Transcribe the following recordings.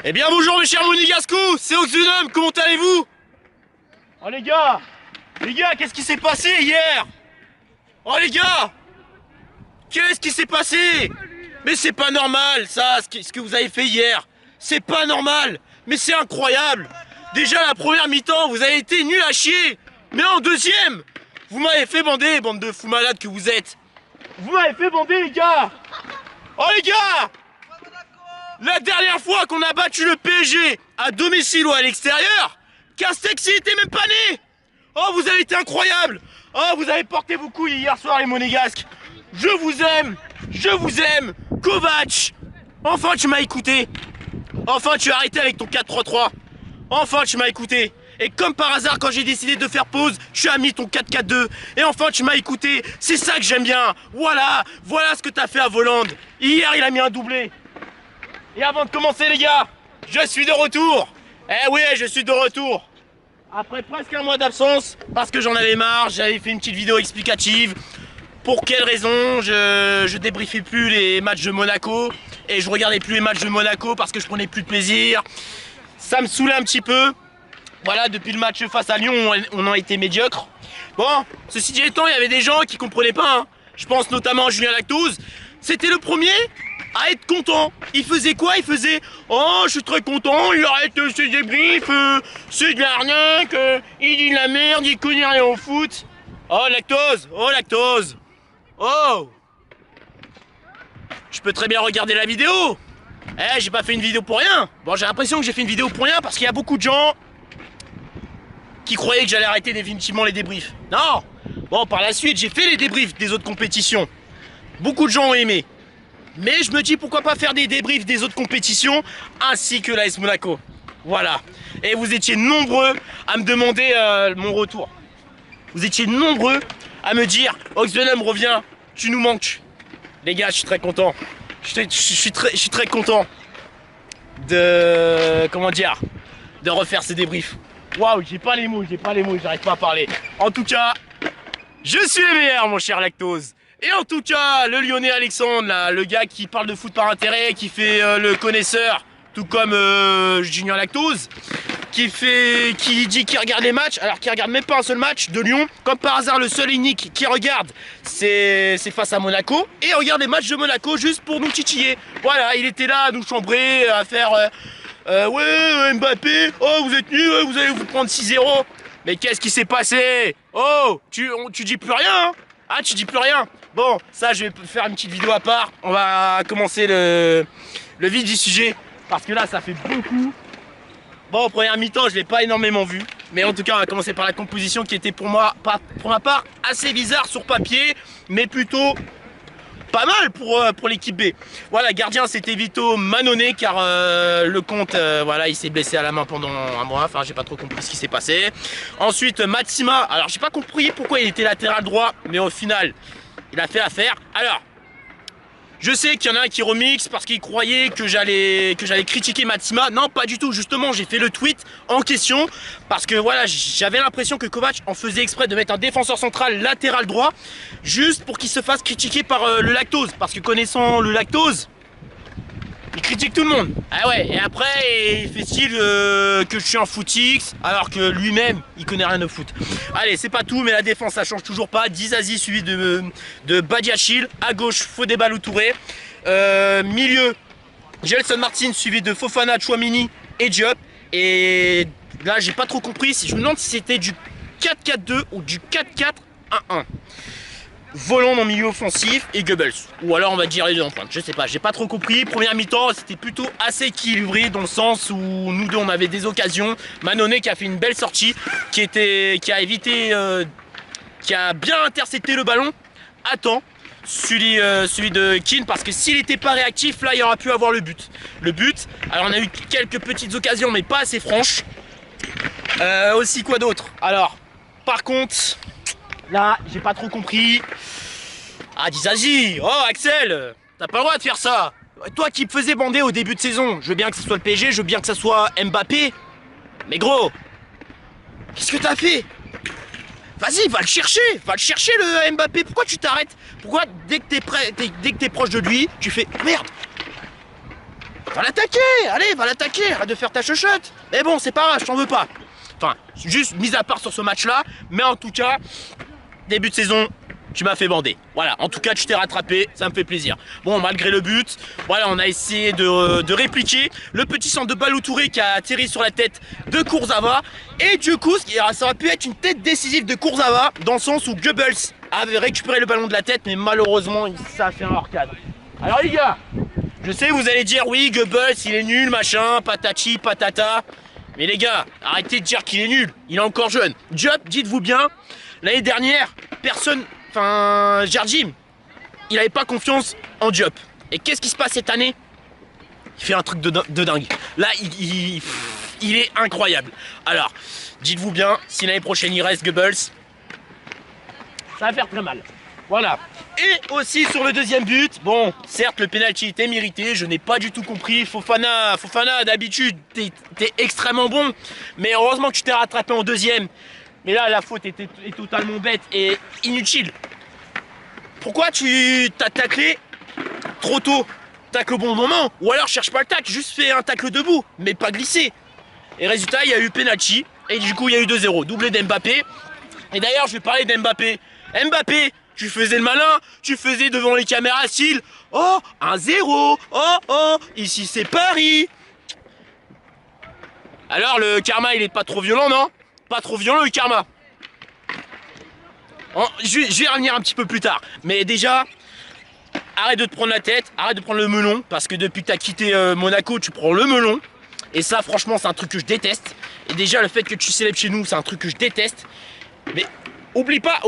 Eh bien bonjour mes chers monégascos, c'est Oxunum, comment allez-vous? Oh les gars, qu'est-ce qui s'est passé hier? Oh les gars, qu'est-ce qui s'est passé? Mais c'est pas normal ça, ce que vous avez fait hier. C'est pas normal, mais c'est incroyable. Déjà la première mi-temps, vous avez été nuls à chier. Mais en deuxième, vous m'avez fait bander, bande de fous malades que vous êtes. Vous m'avez fait bander les gars. Oh les gars, la dernière fois qu'on a battu le PSG à domicile ou à l'extérieur, Castex il était même pas né. Oh vous avez été incroyable. Oh vous avez porté vos couilles hier soir les monégasques. Je vous aime, Kovac. Enfin tu m'as écouté. Enfin tu as arrêté avec ton 4-3-3. Enfin tu m'as écouté. Et comme par hasard quand j'ai décidé de faire pause, tu as mis ton 4-4-2. Et enfin tu m'as écouté. C'est ça que j'aime bien. Voilà ce que t'as fait à Volande. Hier il a mis un doublé. Et avant de commencer les gars, je suis de retour. Eh oui, je suis de retour. Après presque un mois d'absence, parce que j'en avais marre, j'avais fait une petite vidéo explicative. Pour quelles raisons je débriefais plus les matchs de Monaco. Et je regardais plus les matchs de Monaco parce que je prenais plus de plaisir. Ça me saoulait un petit peu. Voilà, depuis le match face à Lyon, on a été médiocre. Bon, ceci dit étant, il y avait des gens qui comprenaient pas. Hein. Je pense notamment à Julien Lactose. C'était le premier à être content. Il faisait quoi? Il faisait « Oh, je suis très content, il arrête ses débriefs, c'est de l'arnaque, il dit de la merde, il connaît rien au foot. » Oh, Lactose! Oh, Lactose! Oh! Je peux très bien regarder la vidéo. Eh, j'ai pas fait une vidéo pour rien. Bon, j'ai l'impression que j'ai fait une vidéo pour rien parce qu'il y a beaucoup de gens qui croyaient que j'allais arrêter définitivement les débriefs. Non! Bon, par la suite, j'ai fait les débriefs des autres compétitions. Beaucoup de gens ont aimé. Mais je me dis pourquoi pas faire des débriefs des autres compétitions ainsi que l'AS Monaco. Voilà. Et vous étiez nombreux à me demander mon retour. Vous étiez nombreux à me dire Oxvenum revient, tu nous manques. Les gars, je suis très content. Je suis très content de de refaire ces débriefs. Waouh, j'ai pas les mots, j'arrive pas à parler. En tout cas, je suis le meilleur mon cher Lactose. Et en tout cas, le Lyonnais Alexandre, là, le gars qui parle de foot par intérêt, qui fait le connaisseur, tout comme Junior Lactose, qui dit qu'il regarde les matchs, alors qu'il regarde même pas un seul match de Lyon. Comme par hasard, le seul et unique qui regarde, c'est face à Monaco. Et regarde les matchs de Monaco juste pour nous titiller. Voilà, il était là à nous chambrer, à faire ouais, Mbappé, oh vous êtes nuls, vous allez vous prendre 6-0. Mais qu'est-ce qui s'est passé? Oh, tu dis plus rien, hein? Ah, tu dis plus rien? Bon, ça, je vais faire une petite vidéo à part. On va commencer le vif du sujet. Parce que là, ça fait beaucoup. Bon, en première mi-temps, je l'ai pas énormément vu. Mais en tout cas, on va commencer par la composition qui était pour moi, pour ma part, assez bizarre sur papier. Mais plutôt pas mal pour l'équipe B. Voilà, gardien, c'était Vito Manone. Car le compte, voilà, il s'est blessé à la main pendant un mois. Enfin, j'ai pas trop compris ce qui s'est passé. Ensuite, Matsima. Alors, j'ai pas compris pourquoi il était latéral droit. Mais au final, il a fait l'affaire. Alors, je sais qu'il y en a un qui remixe parce qu'il croyait que j'allais critiquer Matsima. Non, pas du tout. Justement, j'ai fait le tweet en question parce que voilà, j'avais l'impression que Kovac en faisait exprès de mettre un défenseur central latéral droit juste pour qu'il se fasse critiquer par le Lactose. Parce que connaissant le Lactose, il critique tout le monde. Ah ouais, et après, il fait style que je suis un footix, alors que lui-même, il connaît rien au foot. Allez, c'est pas tout, mais la défense, ça change toujours pas. Dizazi suivi de Badiachil. À gauche, Fodé Balou-Touré. Milieu, Gelson Martin suivi de Fofana, Chouamini et Diop. Et là, j'ai pas trop compris. Je me demande si c'était du 4-4-2 ou du 4-4-1-1. Volant en milieu offensif et Goebbels. Ou alors on va dire les deux en pointe, je sais pas, j'ai pas trop compris. Première mi-temps, c'était plutôt assez équilibré dans le sens où nous deux on avait des occasions. Manone qui a fait une belle sortie, qui a évité, qui a bien intercepté le ballon à temps. Celui de Keane, parce que s'il n'était pas réactif, là il aurait pu avoir le but. Alors on a eu quelques petites occasions mais pas assez franches. Aussi quoi d'autre? Alors, par contre, là, j'ai pas trop compris. Ah, Dizazi! Oh, Axel! T'as pas le droit de faire ça! Toi qui me faisais bander au début de saison, je veux bien que ce soit le PSG, je veux bien que ce soit Mbappé. Mais gros, qu'est-ce que t'as fait? Vas-y, va le chercher le Mbappé. Pourquoi tu t'arrêtes? Pourquoi dès que t'es proche de lui, tu fais merde? Va l'attaquer, allez, va l'attaquer, arrête de faire ta chuchote. Mais bon, c'est pas grave, je t'en veux pas. Enfin, juste mis à part sur ce match-là, mais en tout cas, début de saison, tu m'as fait bander. Voilà, en tout cas, tu t'es rattrapé, ça me fait plaisir. Bon, malgré le but, voilà, on a essayé de répliquer le petit centre de Balou Touré qui a atterri sur la tête de Kurzawa. Et du coup, ça aurait pu être une tête décisive de Kurzawa, dans le sens où Goebbels avait récupéré le ballon de la tête, mais malheureusement, ça a fait un hors-cadre. Alors les gars, je sais, vous allez dire, oui, Goebbels, il est nul, machin, patati, patata. Mais les gars, arrêtez de dire qu'il est nul, il est encore jeune. Diop, dites-vous bien, l'année dernière, personne, enfin, Jardim, il n'avait pas confiance en Diop. Et qu'est-ce qui se passe cette année? Il fait un truc de dingue. Là, il est incroyable. Alors, dites-vous bien, si l'année prochaine il reste Goebbels, ça va faire très mal. Voilà. Et aussi sur le deuxième but, bon, certes le penalty était mérité, je n'ai pas du tout compris. Fofana d'habitude, t'es extrêmement bon, mais heureusement que tu t'es rattrapé en deuxième. Mais là, la faute est totalement bête et inutile. Pourquoi tu t'as taclé trop tôt? Tacle au bon moment, ou alors cherche pas le tacle, juste fais un tacle debout, mais pas glissé. Et résultat, il y a eu penalty, et du coup il y a eu 2-0, doublé d'Mbappé. Et d'ailleurs, je vais parler d'Mbappé. Mbappé, tu faisais le malin, tu faisais devant les caméras style oh, 1-0, oh, ici c'est Paris. Alors le karma, il est pas trop violent, non? Pas trop violent le karma. Je vais revenir un petit peu plus tard. Mais déjà, arrête de te prendre la tête, arrête de prendre le melon. Parce que depuis que tu as quitté Monaco, tu prends le melon. Et ça, franchement, c'est un truc que je déteste. Et déjà, le fait que tu célèbres chez nous, c'est un truc que je déteste. Mais oublie pas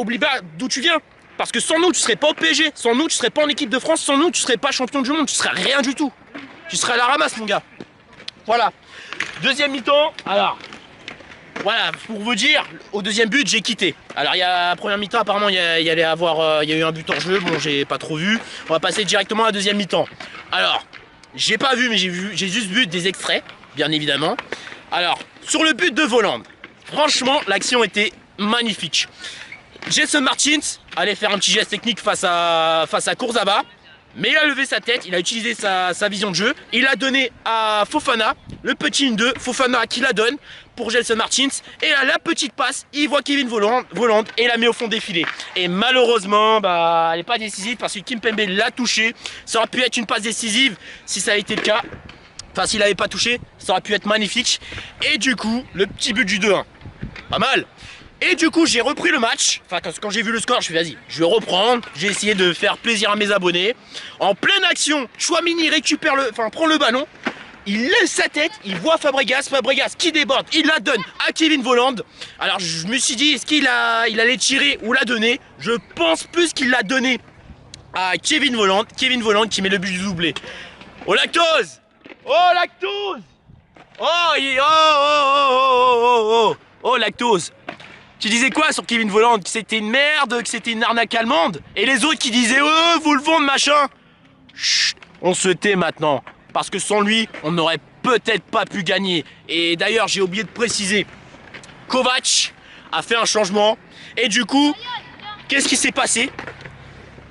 d'où tu viens. Parce que sans nous, tu serais pas au PSG. Sans nous, tu serais pas en équipe de France. Sans nous, tu serais pas champion du monde. Tu serais rien du tout. Tu serais à la ramasse, mon gars. Voilà. Deuxième mi-temps. Alors, voilà, pour vous dire, au deuxième but, j'ai quitté. Alors, il y a la première mi-temps, apparemment, il y a eu un but en jeu. Bon, j'ai pas trop vu. On va passer directement à la deuxième mi-temps. Alors, j'ai pas vu, mais j'ai juste vu des extraits, bien évidemment. Alors, sur le but de Volland, franchement, l'action était magnifique. Jason Martins allait faire un petit geste technique face à Kurzawa, mais il a levé sa tête, il a utilisé sa vision de jeu, il a donné à Fofana, le petit 1-2, Fofana qui la donne pour Jason Martins, et là, la petite passe, il voit Kevin Volland et la met au fond des filets. Et malheureusement, bah, elle n'est pas décisive parce que Kimpembe l'a touché. Ça aurait pu être une passe décisive si ça a été le cas. Enfin, s'il n'avait pas touché, ça aurait pu être magnifique. Et du coup, le petit but du 2-1, pas mal. Et du coup, j'ai repris le match. Enfin, quand j'ai vu le score, je me suis dit, vas-y, je vais reprendre. J'ai essayé de faire plaisir à mes abonnés. En pleine action, Chouamini prend le ballon. Il lève sa tête, il voit Fabregas qui déborde, il la donne à Kevin Volland. Alors je me suis dit, est-ce qu'il allait tirer ou la donner? Je pense plus qu'il l'a donné à Kevin Volland qui met le but du doublé. Oh lactose! Oh lactose! Oh lactose! Tu disais quoi sur Kevin Volland? Que c'était une merde, que c'était une arnaque allemande? Et les autres qui disaient vous le vendez machin? Chut, on se tait maintenant. Parce que sans lui, on n'aurait peut-être pas pu gagner. Et d'ailleurs, j'ai oublié de préciser, Kovac a fait un changement. Et du coup, qu'est-ce qui s'est passé?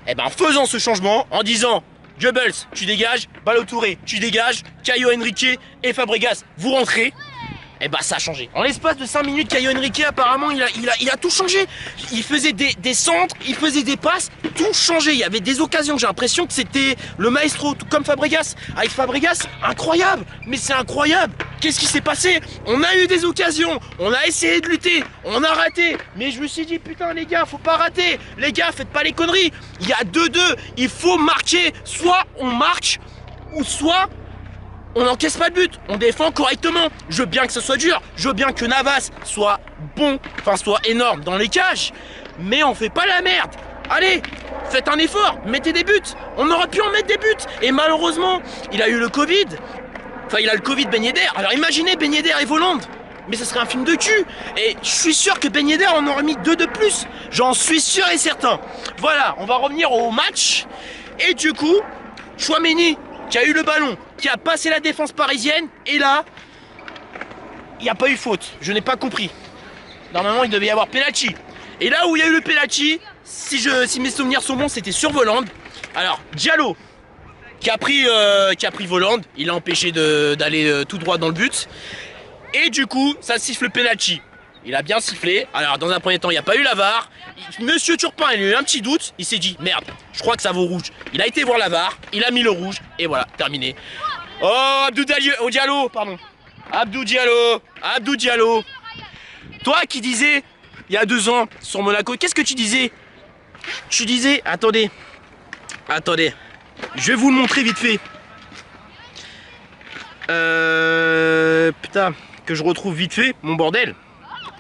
Eh ben, en faisant ce changement, en disant Goebbels, tu dégages, Ballo Touré, tu dégages, Caio Henrique et Fabregas, vous rentrez. Eh ben ça a changé. En l'espace de 5 minutes, Caio Henrique apparemment il a tout changé. Il faisait des centres, il faisait des passes, tout changé. Il y avait des occasions, j'ai l'impression que c'était le maestro, tout comme Fabregas. Avec Fabregas, incroyable, mais c'est incroyable. Qu'est-ce qui s'est passé? On a eu des occasions, on a essayé de lutter, on a raté. Mais je me suis dit putain les gars, faut pas rater. Les gars, faites pas les conneries. Il y a 2-2, il faut marquer. Soit on marque, ou soit on n'encaisse pas de but, on défend correctement. Je veux bien que ce soit dur, je veux bien que Navas soit bon, enfin soit énorme dans les cages, mais on fait pas la merde. Allez, faites un effort, mettez des buts. On aurait pu en mettre des buts. Et malheureusement, il a eu le Covid. Enfin, il a le Covid Ben Yedder. Alors imaginez Ben Yedder et Volland. Mais ce serait un film de cul. Et je suis sûr que Ben Yedder en aurait mis 2 de plus. J'en suis sûr et certain. Voilà, on va revenir au match. Et du coup, Chouameni qui a eu le ballon, qui a passé la défense parisienne, et là, il n'y a pas eu faute. Je n'ai pas compris. Normalement, il devait y avoir penalty. Et là où il y a eu le penalty, si mes souvenirs sont bons, c'était sur Volland. Alors, Diallo, qui a pris Voland. Il l'a empêché d'aller tout droit dans le but. Et du coup, ça siffle le penalty. Il a bien sifflé. Alors, dans un premier temps, il n'y a pas eu la VAR. Monsieur Turpin, il a eu un petit doute. Il s'est dit, merde, je crois que ça vaut rouge. Il a été voir la VAR. Il a mis le rouge. Et voilà, terminé. Oh, Diallo, pardon. Abdou Diallo. Toi qui disais, il y a 2 ans, sur Monaco, qu'est-ce que tu disais? Tu disais, attendez. Je vais vous le montrer vite fait. Putain, que je retrouve vite fait, mon bordel.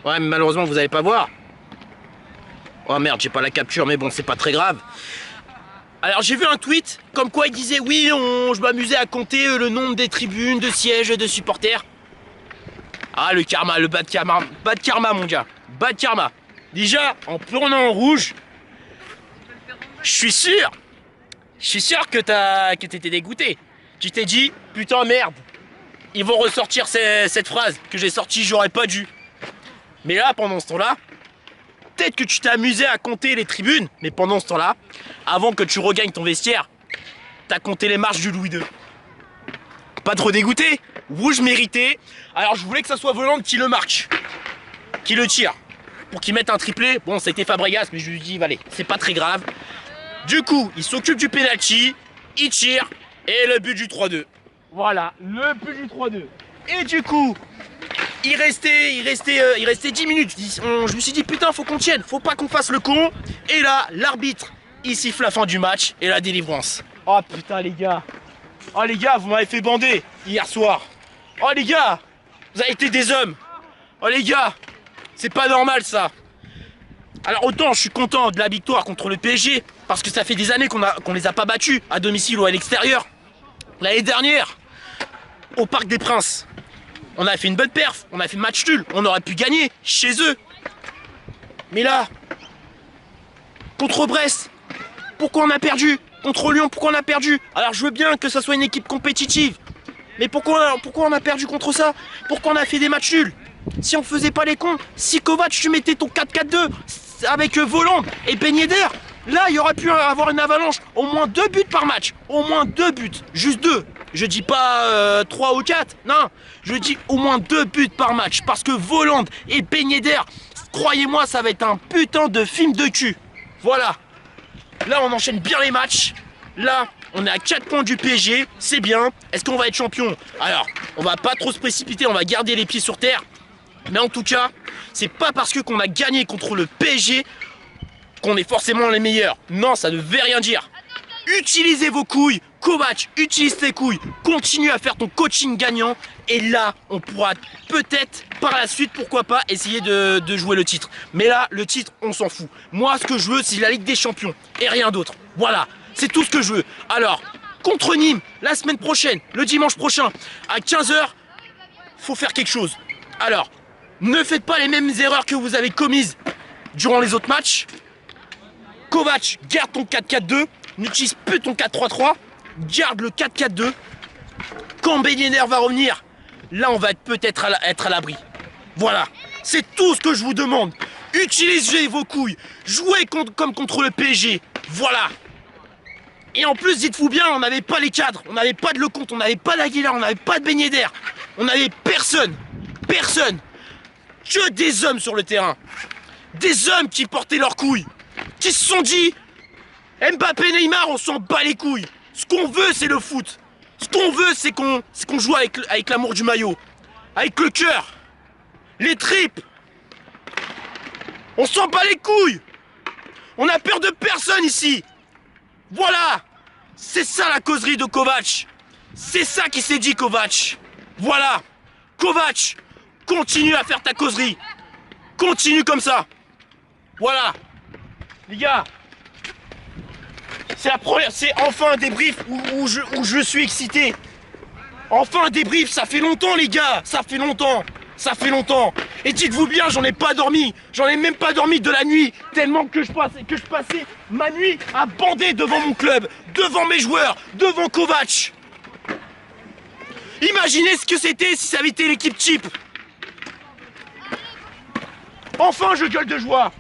Ouais, mais malheureusement, vous n'allez pas voir. Oh merde, j'ai pas la capture, mais bon, c'est pas très grave. Alors, j'ai vu un tweet comme quoi il disait oui, je m'amusais à compter le nombre des tribunes, de sièges, de supporters. Ah, le karma, le bad karma, mon gars. Bad karma. Déjà, en prenant en rouge, je suis sûr que t'étais dégoûté. Tu t'es dit, putain, merde, ils vont ressortir cette phrase que j'ai sortie, j'aurais pas dû. Mais là, pendant ce temps-là, peut-être que tu t'es amusé à compter les tribunes, mais pendant ce temps-là, avant que tu regagnes ton vestiaire, t'as compté les marches du Louis II. Pas trop dégoûté? Rouge mérité. Alors je voulais que ça soit Voland qui le marque, qui le tire, pour qu'il mette un triplé. Bon, c'était Fabregas, mais je lui dis, allez, c'est pas très grave. Du coup, il s'occupe du penalty, il tire, et le but du 3-2. Voilà, le but du 3-2. Et du coup, il restait 10 minutes. Je me suis dit, putain, faut qu'on tienne, faut pas qu'on fasse le con. Et là, l'arbitre, il siffle la fin du match et la délivrance. Oh putain, les gars. Oh les gars, vous m'avez fait bander hier soir. Oh les gars, vous avez été des hommes. Oh les gars, c'est pas normal ça. Alors autant je suis content de la victoire contre le PSG, parce que ça fait des années qu'on les a pas battus, à domicile ou à l'extérieur. L'année dernière, au Parc des Princes, on a fait une bonne perf, on a fait match nul, on aurait pu gagner chez eux. Mais là, contre Brest, pourquoi on a perdu? Contre Lyon, pourquoi on a perdu? Alors je veux bien que ça soit une équipe compétitive, mais pourquoi on a perdu contre ça? Pourquoi on a fait des matchs nuls? Si on faisait pas les cons, si Kovac, tu mettais ton 4-4-2 avec Voland et Ben Yedder, là il y aurait pu avoir une avalanche. Au moins 2 buts par match, au moins 2 buts, juste 2. Je dis pas 3 ou 4, non, je dis au moins 2 buts par match, parce que Voland et Ben Yedder, croyez-moi, ça va être un putain de film de cul. Voilà. Là, on enchaîne bien les matchs. Là, on est à 4 points du PSG. C'est bien. Est-ce qu'on va être champion? Alors, on va pas trop se précipiter. On va garder les pieds sur terre. Mais en tout cas, c'est pas parce qu'on a gagné contre le PSG qu'on est forcément les meilleurs. Non, ça ne veut rien dire. Utilisez vos couilles. Kovac, utilise tes couilles. Continue à faire ton coaching gagnant. Et là, on pourra peut-être, par la suite, pourquoi pas, essayer de jouer le titre. Mais là, le titre, on s'en fout. Moi, ce que je veux, c'est la Ligue des Champions. Et rien d'autre. Voilà, c'est tout ce que je veux. Alors, contre Nîmes, la semaine prochaine, le dimanche prochain, à 15 h, faut faire quelque chose. Alors, ne faites pas les mêmes erreurs que vous avez commises durant les autres matchs. Kovac, garde ton 4-4-2. N'utilise plus ton 4-3-3. Garde le 4-4-2. Quand Ben Yedder va revenir, là on va peut-être être à l'abri. Voilà, c'est tout ce que je vous demande. Utilisez vos couilles. Jouez comme contre le PSG. Voilà. Et en plus, dites-vous bien, on n'avait pas les cadres. On n'avait pas de Lecomte, on n'avait pas d'Aguilar, on n'avait pas de Ben Yedder. On n'avait personne. Personne. Que des hommes sur le terrain. Des hommes qui portaient leurs couilles. Qui se sont dit, Mbappé, Neymar, on s'en bat les couilles. Ce qu'on veut, c'est le foot. Ce qu'on veut, c'est qu'on joue avec l'amour du maillot. Avec le cœur. Les tripes. On s'en bat les couilles. On a peur de personne ici. Voilà. C'est ça la causerie de Kovac. C'est ça qui s'est dit Kovac. Voilà. Kovac, continue à faire ta causerie. Continue comme ça. Voilà. Les gars, c'est enfin un débrief où je suis excité. Enfin un débrief, ça fait longtemps les gars, ça fait longtemps. Et dites-vous bien, j'en ai pas dormi. J'en ai même pas dormi de la nuit, tellement que je passais ma nuit à bander devant mon club, devant mes joueurs, devant Kovac. Imaginez ce que c'était si ça avait été l'équipe type. Enfin je gueule de joie.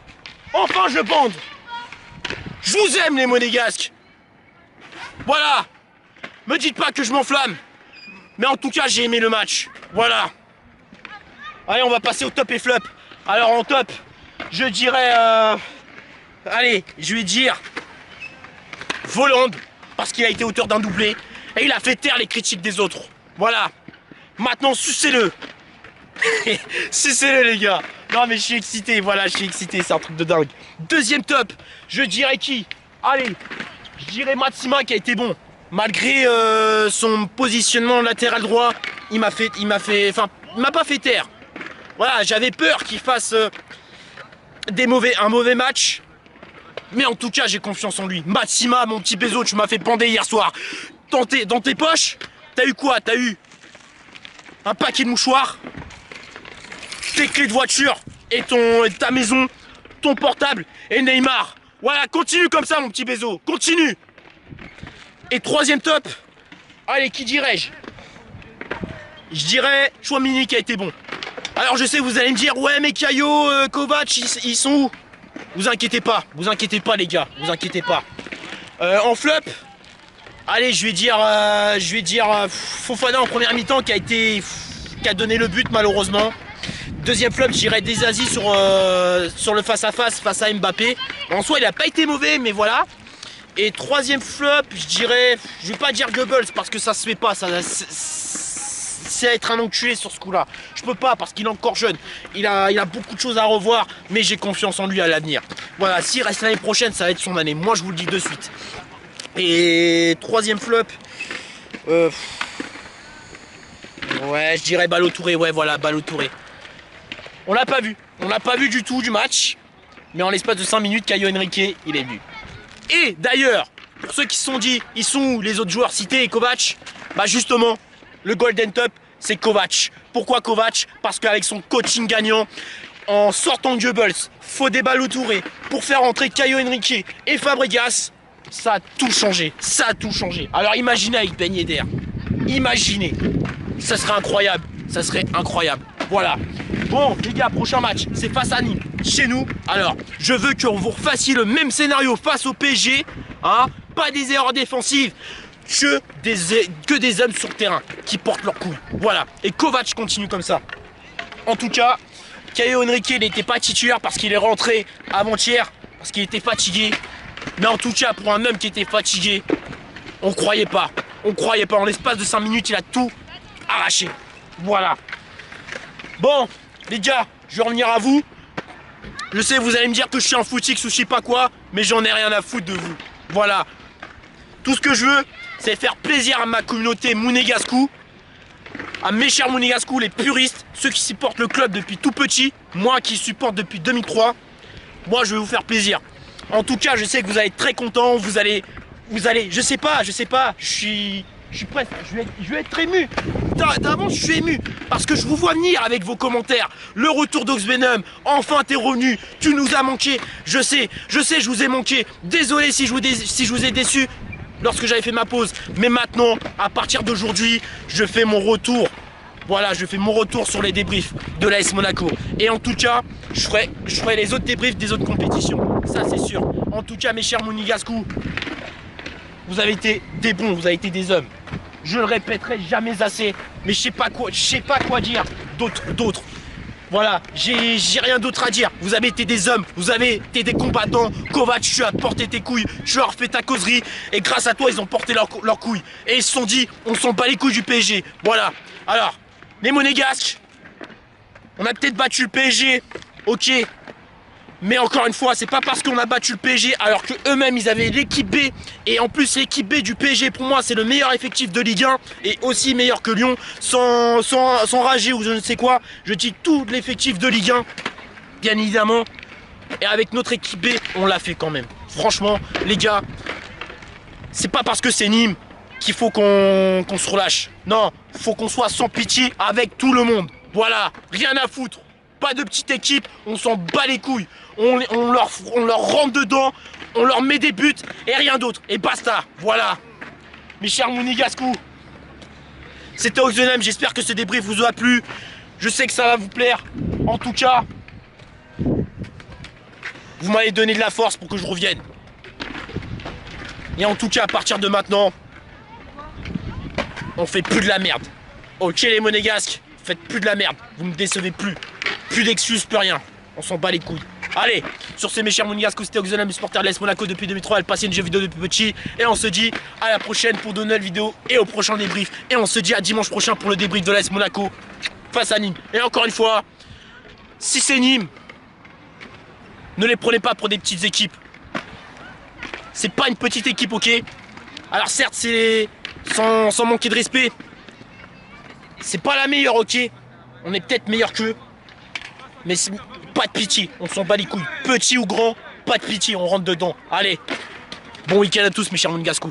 Enfin je bande. Je vous aime les Monégasques. Voilà. Me dites pas que je m'enflamme. Mais en tout cas, j'ai aimé le match. Voilà. Allez, on va passer au top et flop. Alors en top, je dirais... Allez, je vais dire... Voland, parce qu'il a été auteur d'un doublé. Et il a fait taire les critiques des autres. Voilà. Maintenant, sucez-le. Sucez-le, les gars. Non, mais je suis excité. Voilà, je suis excité. C'est un truc de dingue. Deuxième top, je dirais qui? Allez, je dirais Matsima qui a été bon. Malgré son positionnement latéral droit, il m'a pas fait taire. Voilà, j'avais peur qu'il fasse un mauvais match. Mais en tout cas, j'ai confiance en lui. Matsima, mon petit Bézo, tu m'as fait bander hier soir. Dans tes poches, t'as eu quoi? T'as eu un paquet de mouchoirs, tes clés de voiture et ta maison, ton portable et Neymar. Voilà, continue comme ça, mon petit Bézo. Continue. Et troisième top, allez, qui dirais-je? Je dirais Chouamini qui a été bon. Alors je sais, vous allez me dire, ouais mais Caio, Kovac, ils sont où? Vous inquiétez pas les gars, vous inquiétez pas. En flop, allez, je vais dire Fofana en première mi-temps qui a donné le but malheureusement. Deuxième flop, je dirais Desazi sur le face-à-face face à Mbappé. En soi, il a pas été mauvais, mais voilà. Et troisième flop, je vais pas dire Goebbels parce que ça se fait pas, c'est être un enculé sur ce coup-là. Je peux pas parce qu'il est encore jeune. Il a beaucoup de choses à revoir, mais j'ai confiance en lui à l'avenir. Voilà, s'il reste l'année prochaine, ça va être son année. Moi, je vous le dis de suite. Et troisième flop, ouais, je dirais Ballo-Touré. Ouais, voilà, Ballo-Touré. On l'a pas vu du tout du match, mais en l'espace de 5 minutes, Caio Henrique, il est venu. Et d'ailleurs, pour ceux qui se sont dit, ils sont où les autres joueurs cités et Kovac? Bah justement, le Golden Top, c'est Kovac. Pourquoi Kovac? Parce qu'avec son coaching gagnant, en sortant de Goebbels, Fodé Ballo-Touré, pour faire entrer Caio Henrique et Fabregas, ça a tout changé. Ça a tout changé. Alors imaginez avec Ben Yedder. Imaginez. Ça serait incroyable. Ça serait incroyable. Voilà. Bon, les gars, prochain match, c'est face à Nîmes, chez nous. Alors, je veux que vous refassiez le même scénario face au PSG. Hein, pas des erreurs défensives, que des hommes sur le terrain qui portent leurs couilles. Voilà. Et Kovac continue comme ça. En tout cas, Caio Henrique, il n'était pas titulaire parce qu'il est rentré avant-hier, parce qu'il était fatigué. Mais en tout cas, pour un homme qui était fatigué, on croyait pas. On croyait pas. En l'espace de 5 minutes, il a tout arraché. Voilà. Bon, les gars, je vais revenir à vous. Je sais, vous allez me dire que je suis un footix ou je sais pas quoi, mais j'en ai rien à foutre de vous. Voilà. Tout ce que je veux, c'est faire plaisir à ma communauté Monégascou, à mes chers Monégascou, les puristes, ceux qui supportent le club depuis tout petit, moi qui supporte depuis 2003. Moi, je vais vous faire plaisir. En tout cas, je sais que vous allez être très contents, vous allez, je sais pas, je suis presque, je vais être ému. D'avance, je suis ému parce que je vous vois venir avec vos commentaires. Le retour d'Oxvenom, enfin t'es revenu, tu nous as manqué. Je sais, je vous ai manqué. Désolé si je vous ai déçu lorsque j'avais fait ma pause. Mais maintenant, à partir d'aujourd'hui, je fais mon retour. Voilà, je fais mon retour sur les débriefs de l'AS Monaco. Et en tout cas, je ferai les autres débriefs des autres compétitions. Ça, c'est sûr. En tout cas, mes chers Monégascou, vous avez été des bons, vous avez été des hommes. Je le répéterai jamais assez, mais je sais pas quoi dire d'autre. Voilà, j'ai rien d'autre à dire. Vous avez été des hommes, vous avez été des combattants. Kovac, tu as porté tes couilles, tu leur fais ta causerie, et grâce à toi, ils ont porté leurs couilles. Et ils se sont dit, on s'en bat les couilles du PSG. Voilà. Alors, les Monégasques, on a peut-être battu le PSG, ok. Mais encore une fois, c'est pas parce qu'on a battu le PSG alors que eux-mêmes ils avaient l'équipe B. Et en plus l'équipe B du PSG pour moi c'est le meilleur effectif de Ligue 1 et aussi meilleur que Lyon. Sans rager ou je ne sais quoi. Je dis tout l'effectif de Ligue 1, bien évidemment. Et avec notre équipe B, on l'a fait quand même. Franchement, les gars, c'est pas parce que c'est Nîmes qu'il faut qu'on se relâche. Non, faut qu'on soit sans pitié avec tout le monde. Voilà, rien à foutre. Pas de petite équipe, on s'en bat les couilles. On leur rentre dedans, on leur met des buts et rien d'autre. Et basta, voilà. Mes chers Monégascou, c'était Oxvenom, j'espère que ce débrief vous a plu. Je sais que ça va vous plaire. En tout cas, vous m'avez donné de la force pour que je revienne. Et en tout cas, à partir de maintenant, on fait plus de la merde. Ok les monégasques, faites plus de la merde. Vous me décevez plus. Plus d'excuses, plus rien. On s'en bat les couilles. Allez, sur ce mes chers monégasques, c'était Oxonam, supporter de l'AS Monaco depuis 2003. Elle passait une jeu vidéo depuis petit. Et on se dit à la prochaine pour de nouvelles vidéos et au prochain débrief. Et on se dit à dimanche prochain pour le débrief de l'AS Monaco face à Nîmes. Et encore une fois, si c'est Nîmes, ne les prenez pas pour des petites équipes. C'est pas une petite équipe, ok? Alors certes, c'est sans manquer de respect. C'est pas la meilleure, ok? On est peut-être meilleur qu'eux. Mais pas de pitié, on s'en bat les couilles. Petit ou grand, pas de pitié, on rentre dedans. Allez, bon week-end à tous mes chers monégasques.